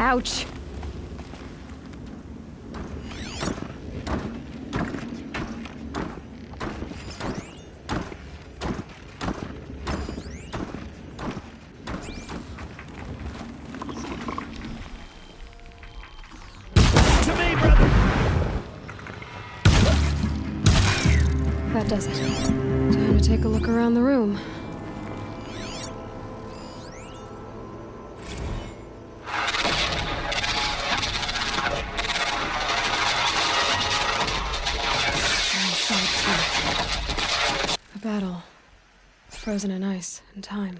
Ouch. That does it. Time to take a look around the room. A battle. Frozen in ice and time.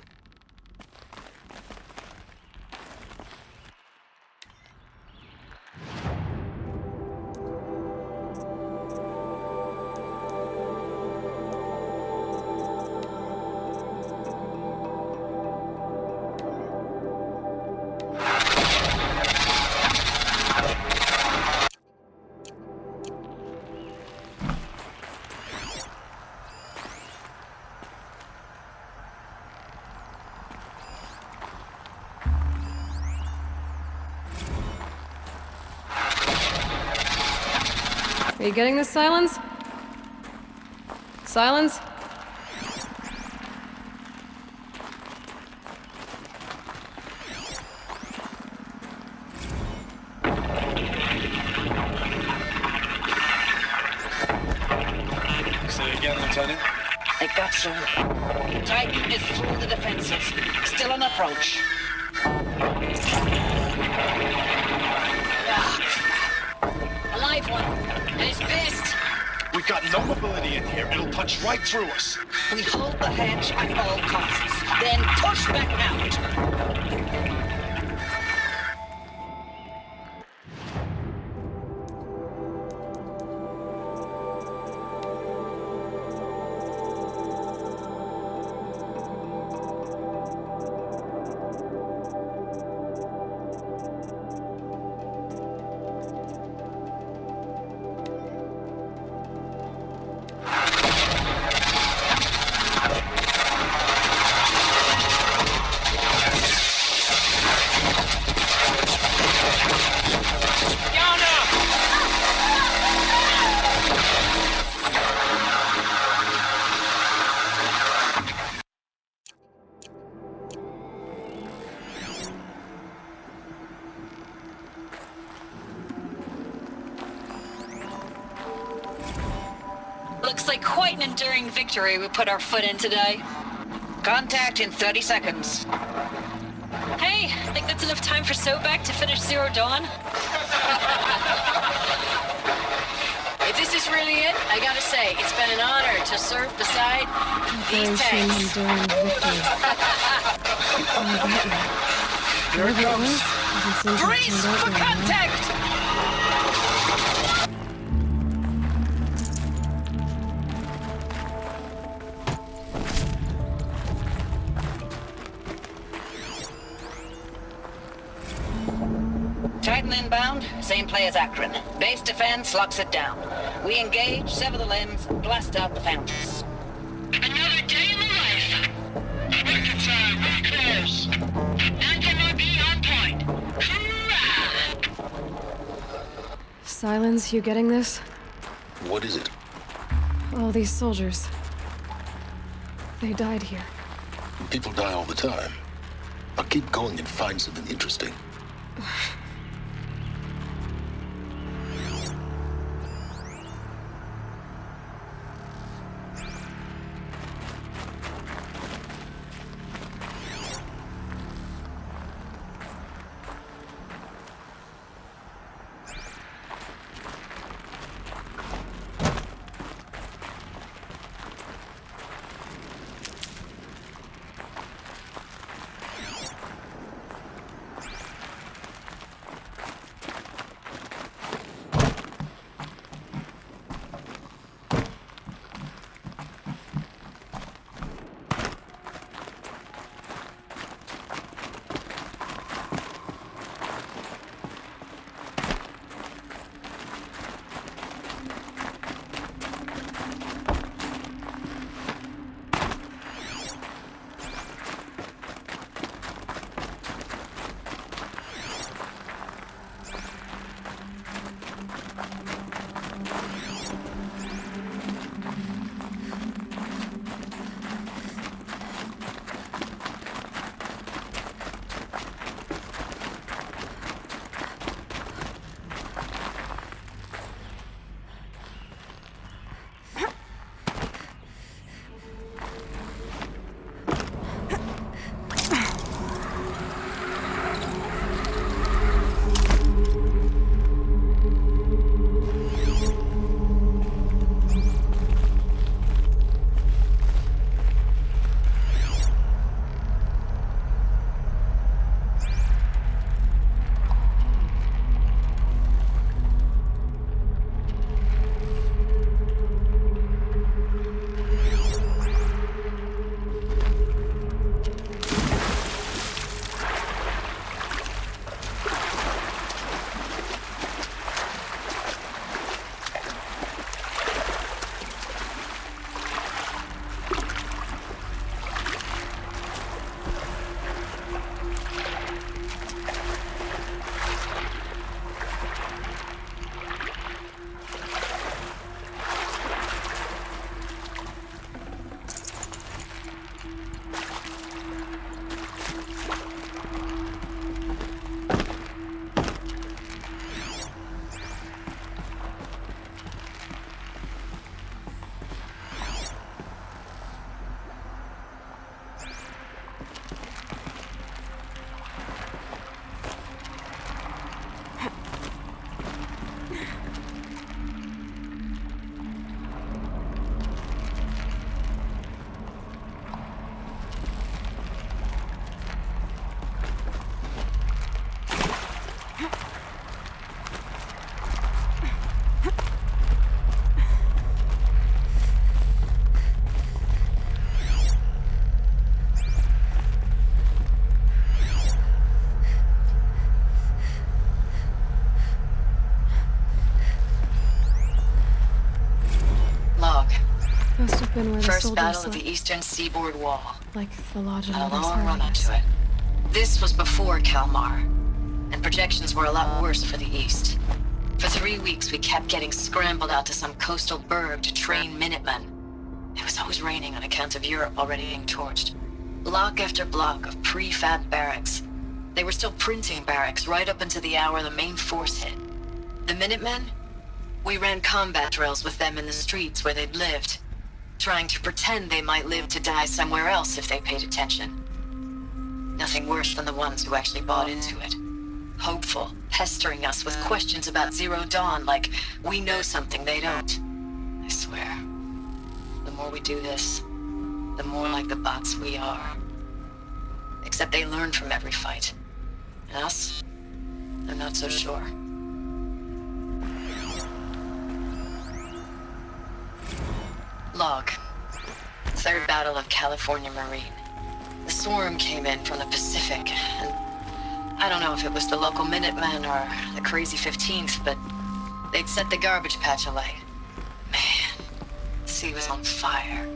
Are you getting this, Silence? Silence? Say again, Lieutenant. It got so. Titan is through the defenses. Still on approach. A live one. And it's pissed. We've got no mobility in here. It'll punch right through us. We hold the hedge at all costs. Then push back out. Looks like quite an enduring victory we put our foot in today. Contact in 30 seconds. Hey, I think that's enough time for Sobek to finish Zero Dawn. If this is really it, I gotta say, it's been an honor to serve beside these tanks. Enduring victory. Here it comes. Brace for contact! Titan inbound, same play as Akron. Base defense locks it down. We engage, sever the limbs, blast out the fountains. Another day in the life. Reconcile, we're close. Nothing will be on point. Hoorah! Silence, you getting this? What is it? All these soldiers. They died here. People die all the time. I'll keep going and find something interesting. been where the First soldiers battle of slept. the eastern seaboard wall. Like the lodge in A Mother's long Heart, run I up guess. to it. This was before Kalmar, and projections were a lot worse for the east. For 3 weeks, we kept getting scrambled out to some coastal burg to train Minutemen. It was always raining on account of Europe already being torched. Block after block of prefab barracks. They were still printing barracks right up until the hour the main force hit. The Minutemen? We ran combat drills with them in the streets where they'd lived, trying to pretend they might live to die somewhere else if they paid attention. Nothing worse than the ones who actually bought into it. Hopeful, pestering us with questions about Zero Dawn like we know something they don't. I swear, the more we do this, the more like the bots we are. Except they learn from every fight. And us? I'm not so sure. Log. Third Battle of California Marine. The swarm came in from the Pacific, and I don't know if it was the local Minutemen or the crazy 15th, but they'd set the garbage patch alight. Man, the sea was on fire.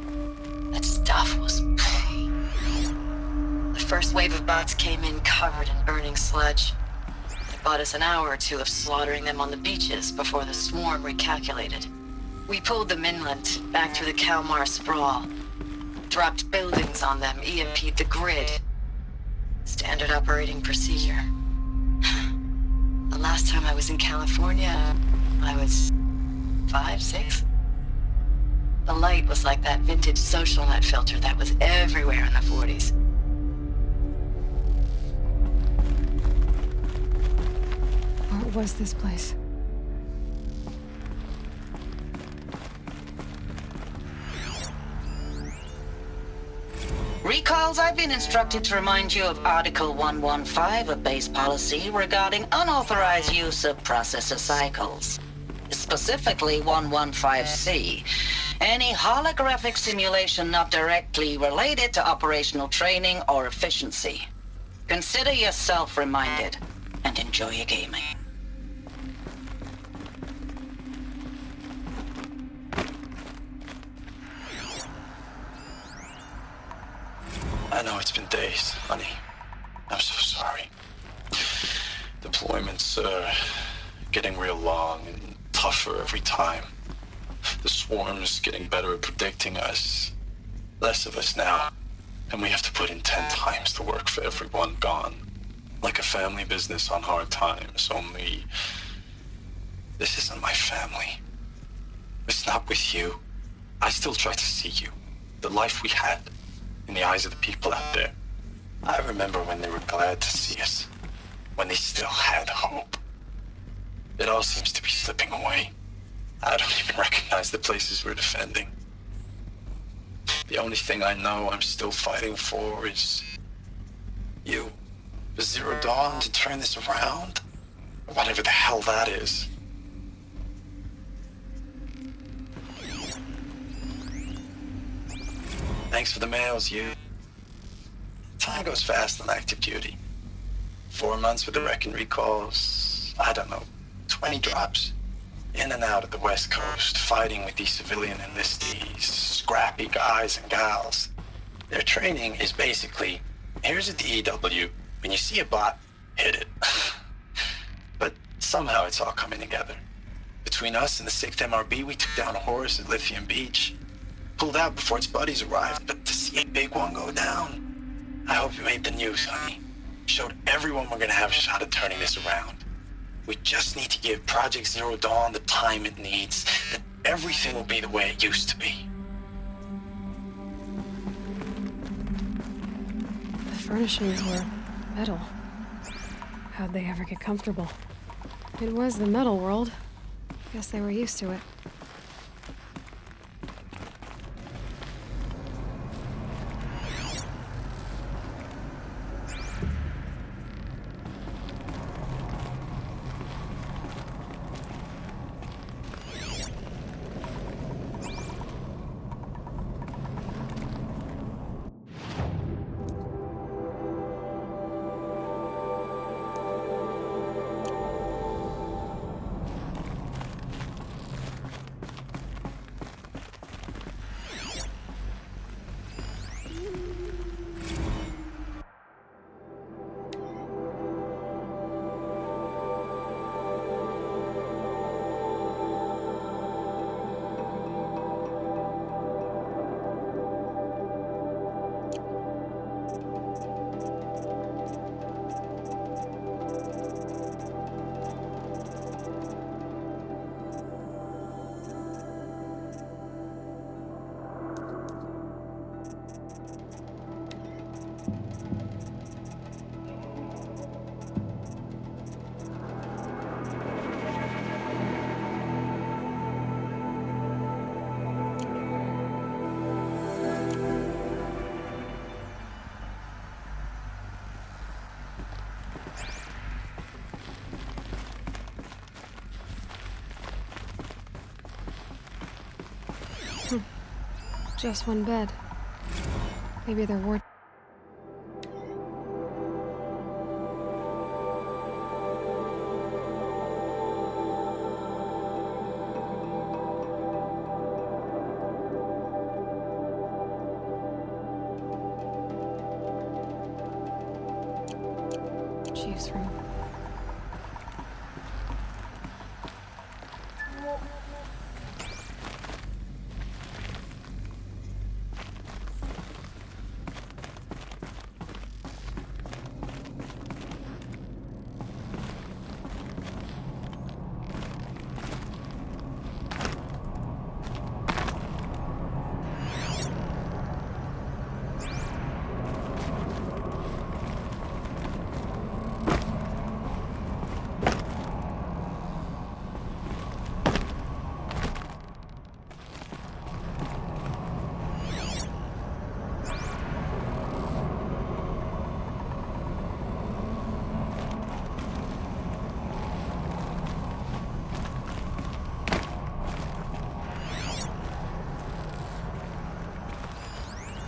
That stuff was... The first wave of bots came in covered in burning sludge. It bought us an hour or two of slaughtering them on the beaches before the swarm recalculated. We pulled them inland, back through the Kalmar sprawl. Dropped buildings on them, EMP'd the grid. Standard operating procedure. The last time I was in California, I was 5, 6. The light was like that vintage social net filter that was everywhere in the 40s. What was this place? Recalls, I've been instructed to remind you of Article 115 of base policy regarding unauthorized use of processor cycles. Specifically 115C. Any holographic simulation not directly related to operational training or efficiency. Consider yourself reminded and enjoy your gaming. I know it's been days, honey. I'm so sorry. Deployments are getting real long and tougher every time. The swarm's getting better at predicting us. Less of us now. And we have to put in 10 times the work for everyone gone. Like a family business on hard times, only... This isn't my family. It's not with you. I still try to see you. The life we had. In the eyes of the people out there. I remember when they were glad to see us. When they still had hope. It all seems to be slipping away. I don't even recognize the places we're defending. The only thing I know I'm still fighting for is... you. For Zero Dawn to turn this around. Or whatever the hell that is. Thanks for the mails, you. Time goes fast on active duty. 4 months with the wreck and recalls, I don't know, 20 drops. In and out of the West Coast, fighting with these civilian enlistees, scrappy guys and gals. Their training is basically, here's a DEW, when you see a bot, hit it. But somehow it's all coming together. Between us and the 6th MRB, we took down a horse at Lithium Beach. Pulled out before its buddies arrived, but to see a big one go down. I hope you made the news, honey. Showed everyone we're gonna have a shot at turning this around. We just need to give Project Zero Dawn the time it needs, then everything will be the way it used to be. The furnishings were metal. How'd they ever get comfortable? It was the metal world. Guess they were used to it. Just one bed. Maybe they're ward. Chief's room.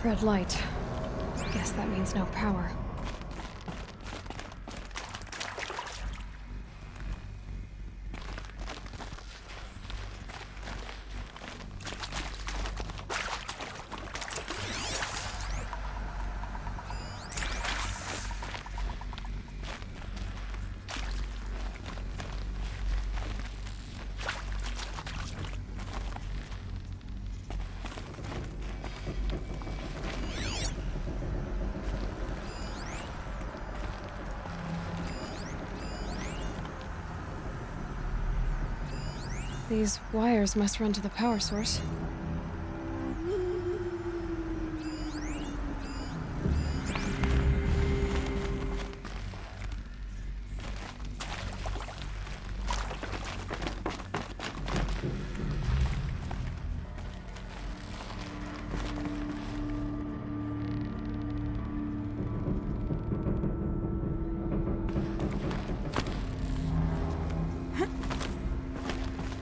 Red light. Guess that means no power. These wires must run to the power source.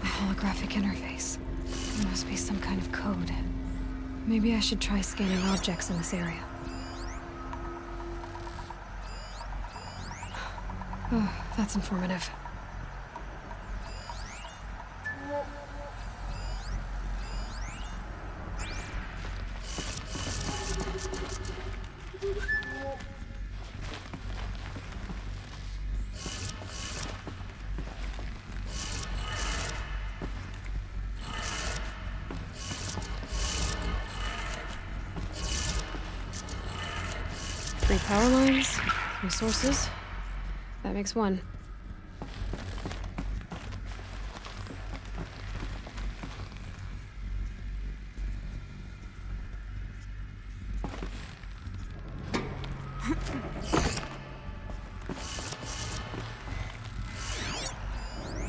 Holographic interface. There must be some kind of code. Maybe I should try scanning objects in this area. Oh, that's informative. Three power lines, 3 sources. That makes 1.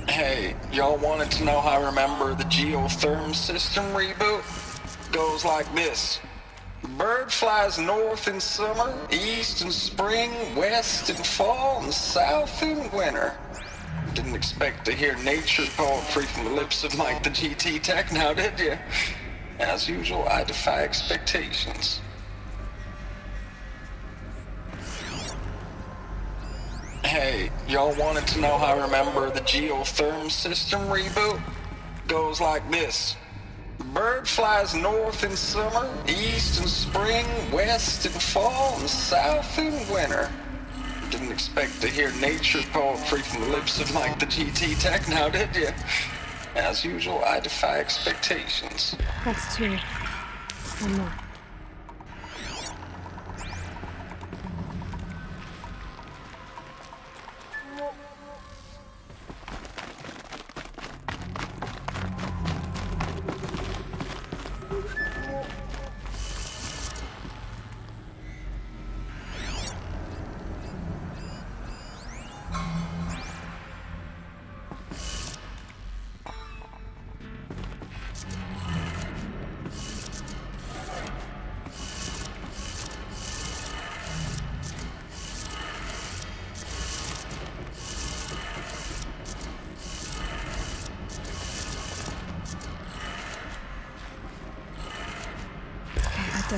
Hey, y'all wanted to know how I remember the geotherm system reboot? Goes like this. Bird flies north in summer, east in spring, west in fall, and south in winter. Didn't expect to hear nature poetry from the lips of Mike the GT Tech now, did you? As usual, I defy expectations. Hey, y'all wanted to know how I remember the geotherm system reboot? Goes like this. Bird flies north in summer, east in spring, west in fall, and south in winter. Didn't expect to hear nature poetry from the lips of Mike the GT Tech now, did you? As usual, I defy expectations. That's 2. One more.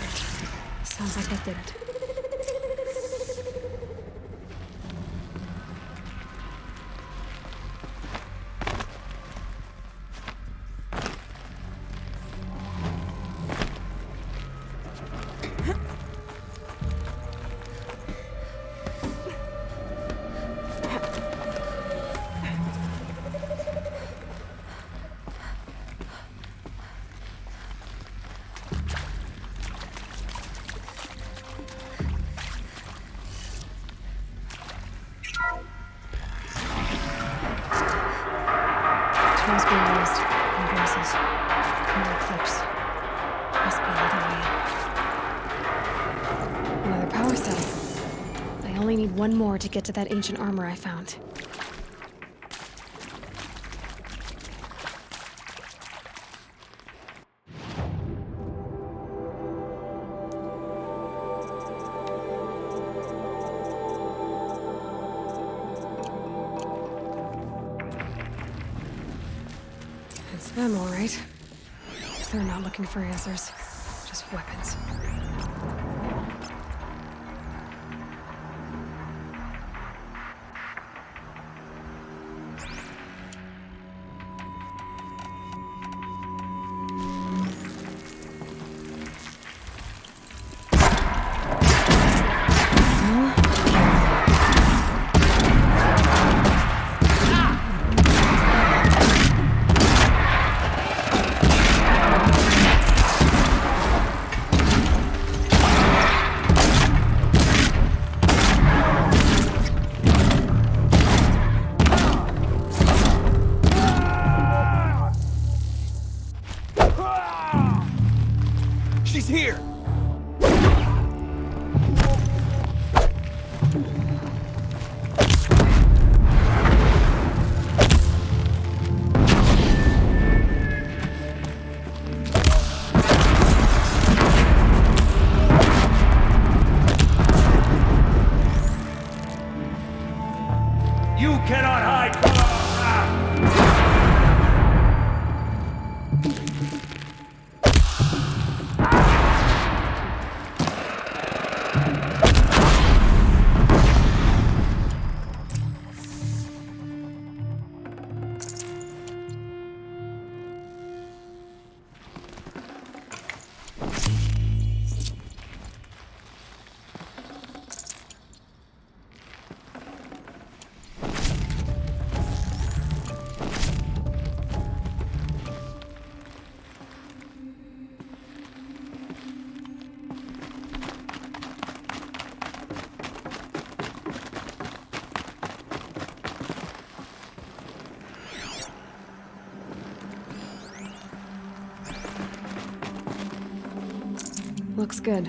did it. Sounds like that did it. Tools being used. And voices. More clips. Must be another way. Another power cell. I only need one more to get to that ancient armor I found. It's them, all right. They're not looking for answers, just weapons. She's here! You cannot hide from Looks good.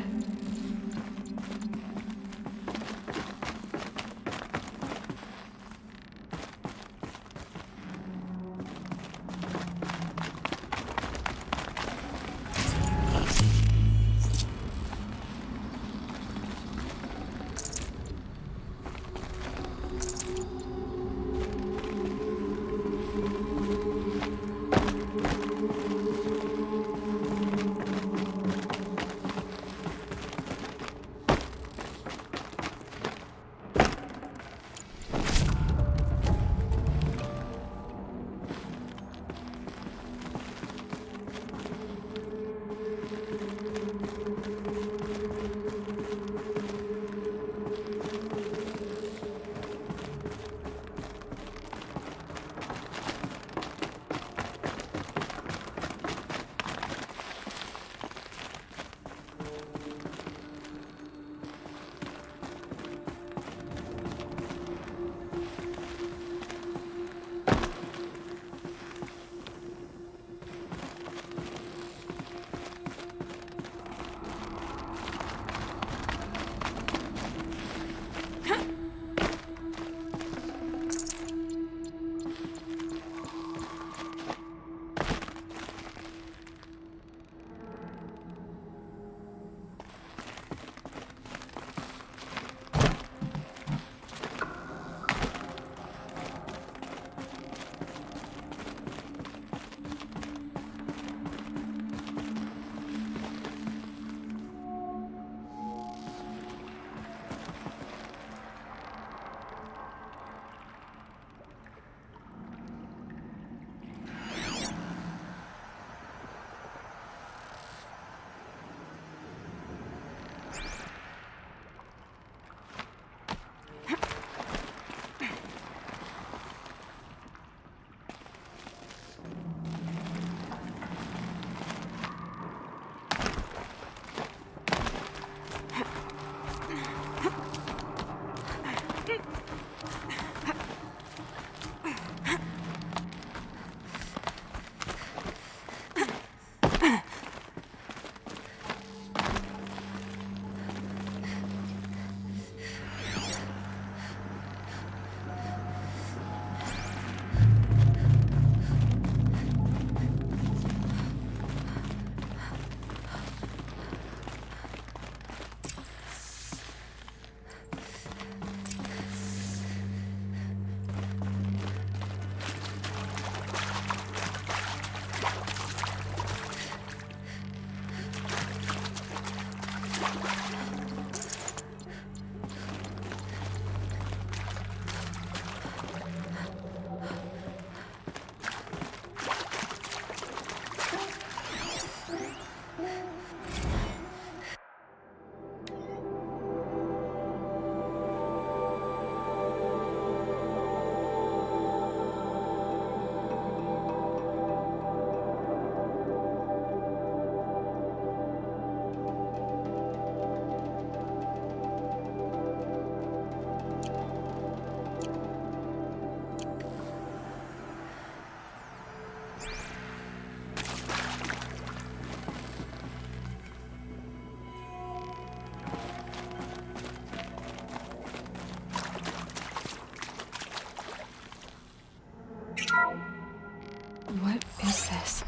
What is this?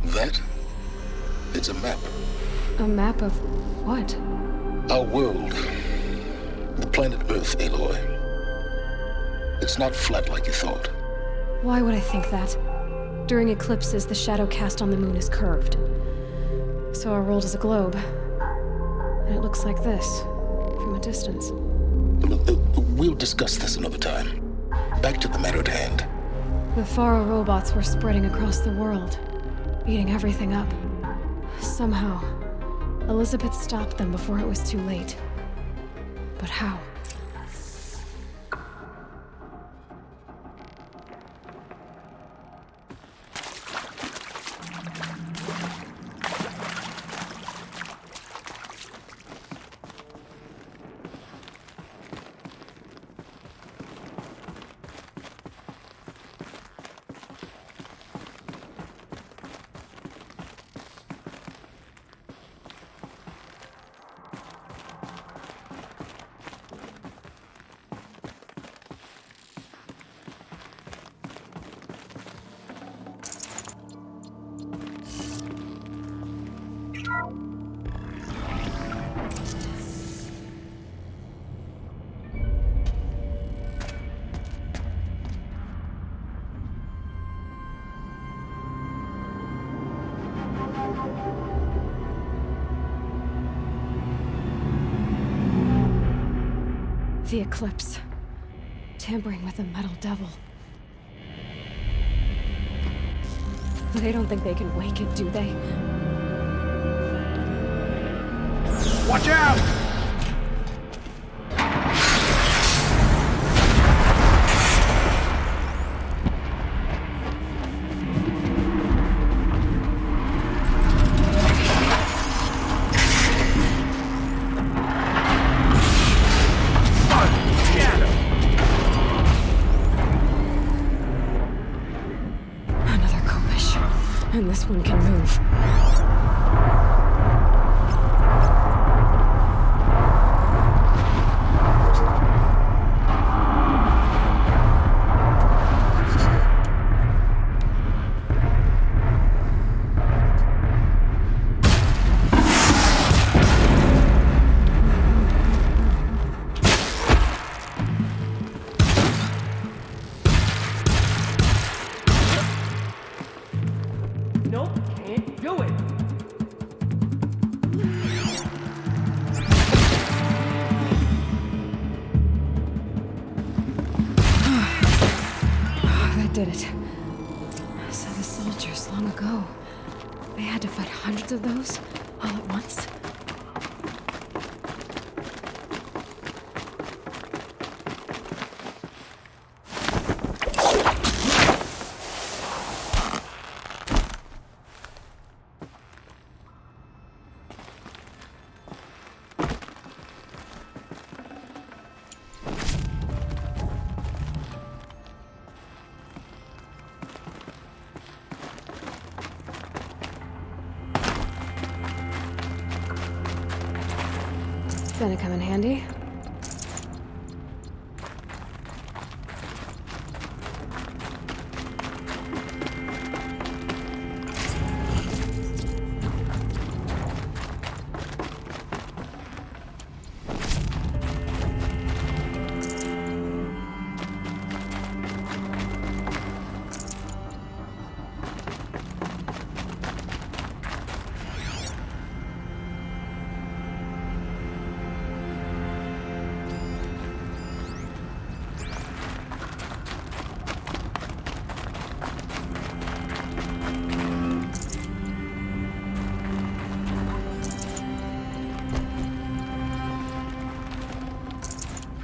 That? It's a map. A map of what? Our world. The planet Earth, Aloy. It's not flat like you thought. Why would I think that? During eclipses, the shadow cast on the moon is curved. So our world is a globe. And it looks like this, from a distance. We'll discuss this another time. Back to the matter at hand. The Faro robots were spreading across the world, eating everything up. Somehow, Elizabeth stopped them before it was too late. But how? The eclipse. Tampering with the metal devil. They don't think they can wake it, do they? Watch out! Another Kovish. And this one can move. Nope, can't do it. That did it. So the soldiers long ago, they had to fight hundreds of those all at once? Gonna come in handy.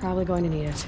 Probably going to need it.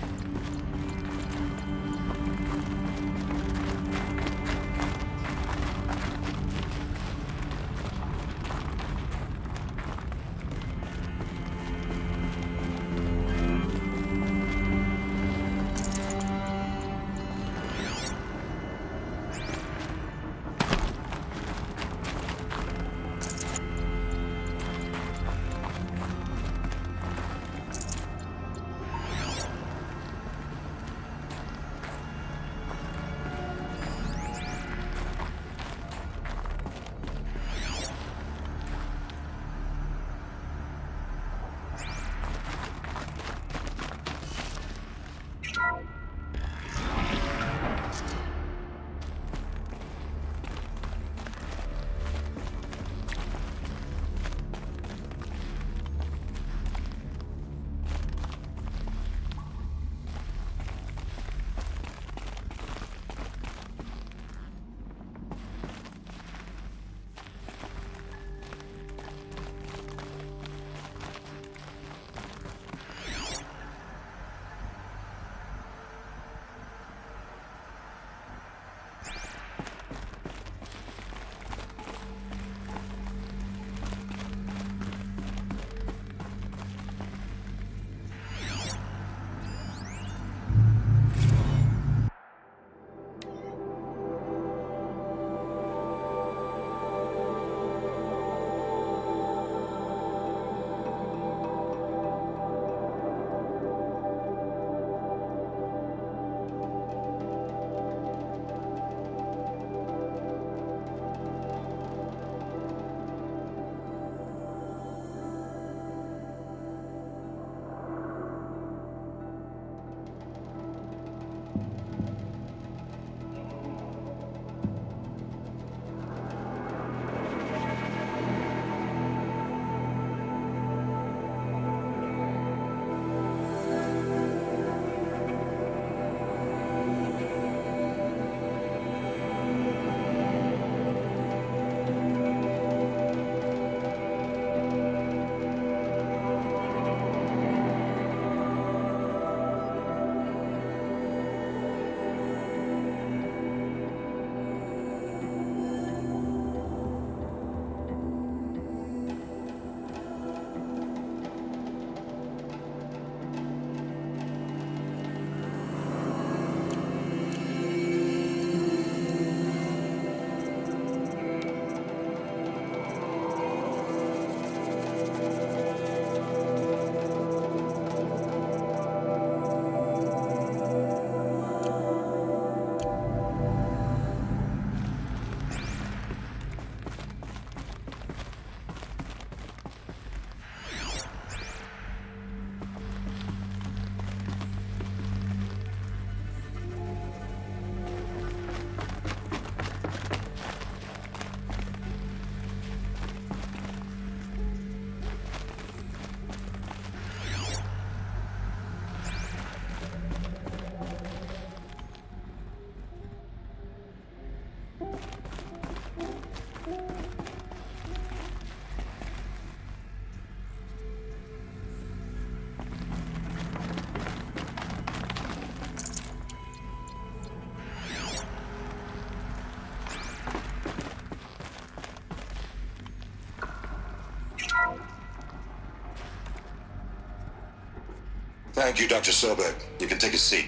Thank you, Dr. Sobek. You can take a seat.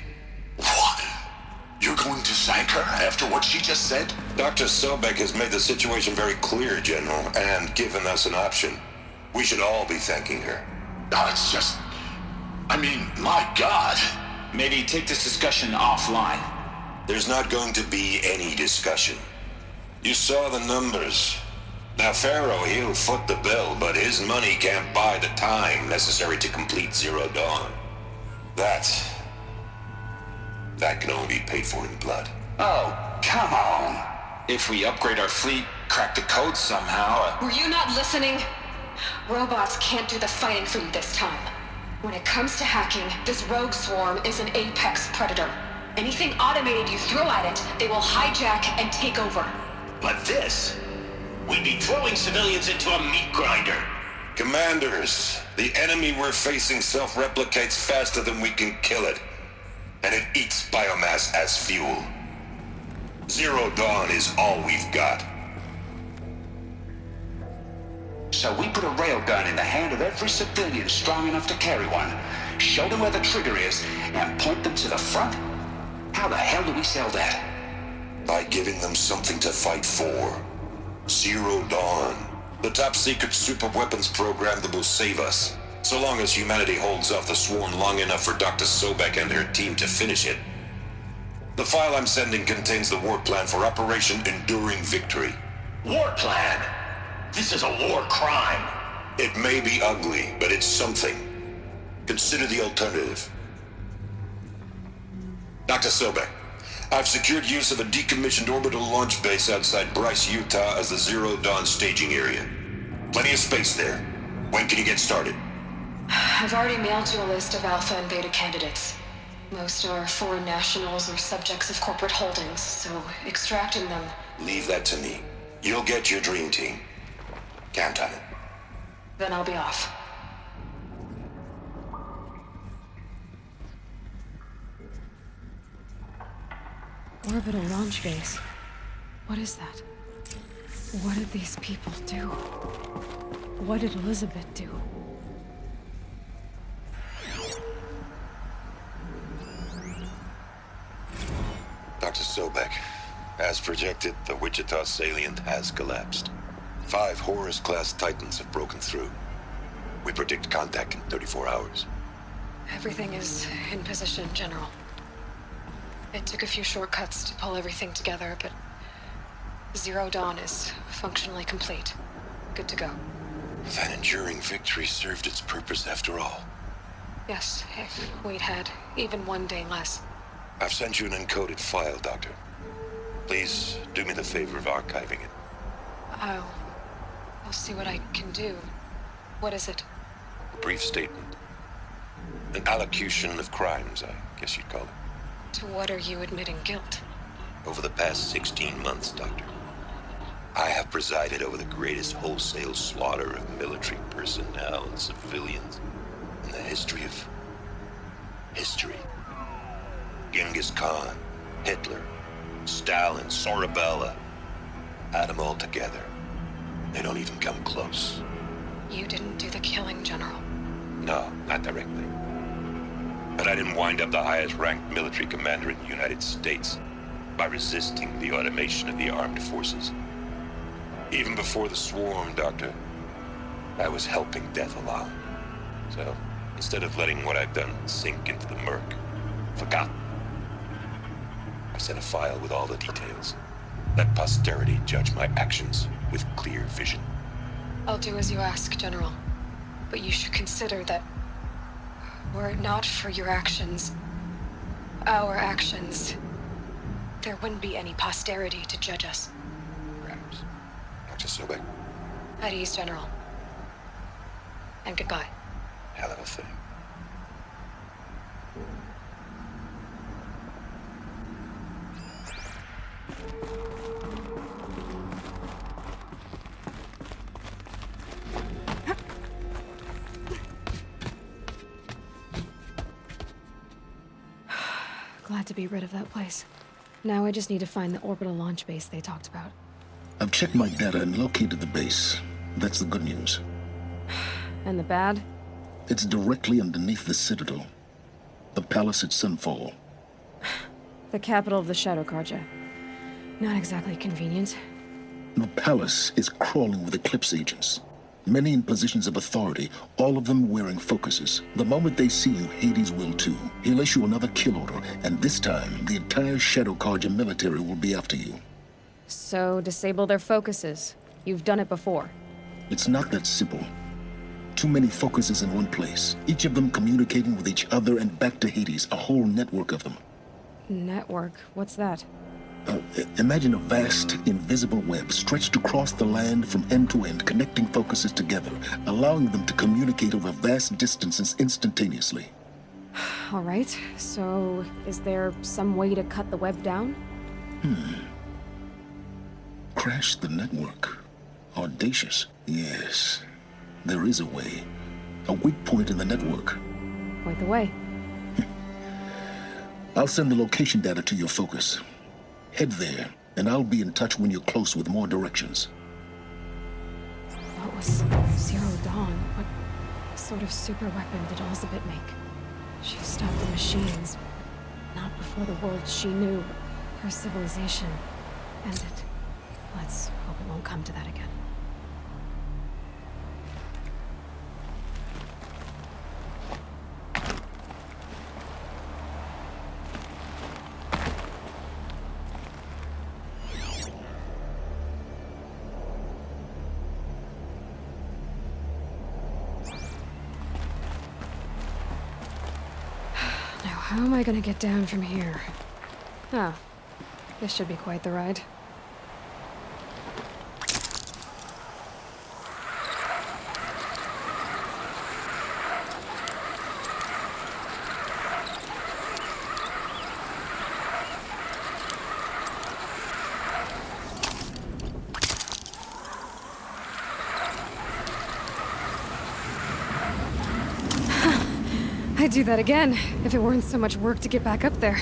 What? You're going to thank her after what she just said? Dr. Sobek has made the situation very clear, General, and given us an option. We should all be thanking her. Oh, it's just... I mean, my God. Maybe take this discussion offline. There's not going to be any discussion. You saw the numbers. Now, Pharaoh, he'll foot the bill, but his money can't buy the time necessary to complete Zero Dawn. That can only be paid for in blood. Oh, come on. If we upgrade our fleet, crack the code somehow... Were you not listening? Robots can't do the fighting for you this time. When it comes to hacking, this rogue swarm is an apex predator. Anything automated you throw at it, they will hijack and take over. But this... We'd be throwing civilians into a meat grinder. Commanders, the enemy we're facing self-replicates faster than we can kill it. And it eats biomass as fuel. Zero Dawn is all we've got. So we put a railgun in the hand of every civilian strong enough to carry one, show them where the trigger is, and point them to the front? How the hell do we sell that? By giving them something to fight for. Zero Dawn. The top-secret super-weapons program that will save us. So long as humanity holds off the swarm long enough for Dr. Sobek and her team to finish it. The file I'm sending contains the war plan for Operation Enduring Victory. War plan? This is a war crime. It may be ugly, but it's something. Consider the alternative. Dr. Sobek, I've secured use of a decommissioned orbital launch base outside Bryce, Utah as the Zero Dawn staging area. Plenty of space there. When can you get started? I've already mailed you a list of alpha and beta candidates. Most are foreign nationals or subjects of corporate holdings, so extracting them... Leave that to me. You'll get your dream team. Count on it. Then I'll be off. Orbital launch base. What is that? What did these people do? What did Elizabeth do? Dr. Sobek, as projected, the Wichita salient has collapsed. 5 Horus-class Titans have broken through. We predict contact in 34 hours. Everything is in position, General. It took a few shortcuts to pull everything together, but Zero Dawn is functionally complete. Good to go. That enduring victory served its purpose after all. Yes, if we'd had even one day less. I've sent you an encoded file, Doctor. Please do me the favor of archiving it. I'll see what I can do. What is it? A brief statement. An allocution of crimes, I guess you'd call it. To what are you admitting guilt? Over the past 16 months, Doctor, I have presided over the greatest wholesale slaughter of military personnel and civilians in the history of history. Genghis Khan, Hitler, Stalin, Sorabella, add them all together. They don't even come close. You didn't do the killing, General. No, not directly. But I didn't wind up the highest-ranked military commander in the United States by resisting the automation of the armed forces. Even before the swarm, Doctor, I was helping death along. So, instead of letting what I've done sink into the murk, forgotten, I sent a file with all the details. Let posterity judge my actions with clear vision. I'll do as you ask, General. But you should consider that were it not for your actions, our actions, there wouldn't be any posterity to judge us. Perhaps. Dr. Sobek. At ease, General. And goodbye. Hell of a thing. had to be rid of that place. Now I just need to find the orbital launch base they talked about. I've checked my data and located the base. That's the good news. And the bad? It's directly underneath the Citadel. The palace at Sunfall. The capital of the Shadow Carja. Not exactly convenient. The palace is crawling with Eclipse agents. Many in positions of authority, all of them wearing focuses. The moment they see you, Hades will too. He'll issue another kill order, and this time, the entire Shadow Carja military will be after you. So, disable their focuses. You've done it before. It's not that simple. Too many focuses in one place, each of them communicating with each other and back to Hades, a whole network of them. Network? What's that? Imagine a vast, invisible web stretched across the land from end to end, connecting focuses together, allowing them to communicate over vast distances instantaneously. All right, so is there some way to cut the web down? Crash the network. Audacious. Yes, there is a way. A weak point in the network. Point the way. I'll send the location data to your focus. Head there, and I'll be in touch when you're close with more directions. What was Zero Dawn? What sort of super weapon did Elizabeth make? She stopped the machines. Not before the world she knew. Her civilization ended. Let's hope it won't come to that again. How am I gonna get down from here? Oh, this should be quite the ride. I'd do that again, if it weren't so much work to get back up there.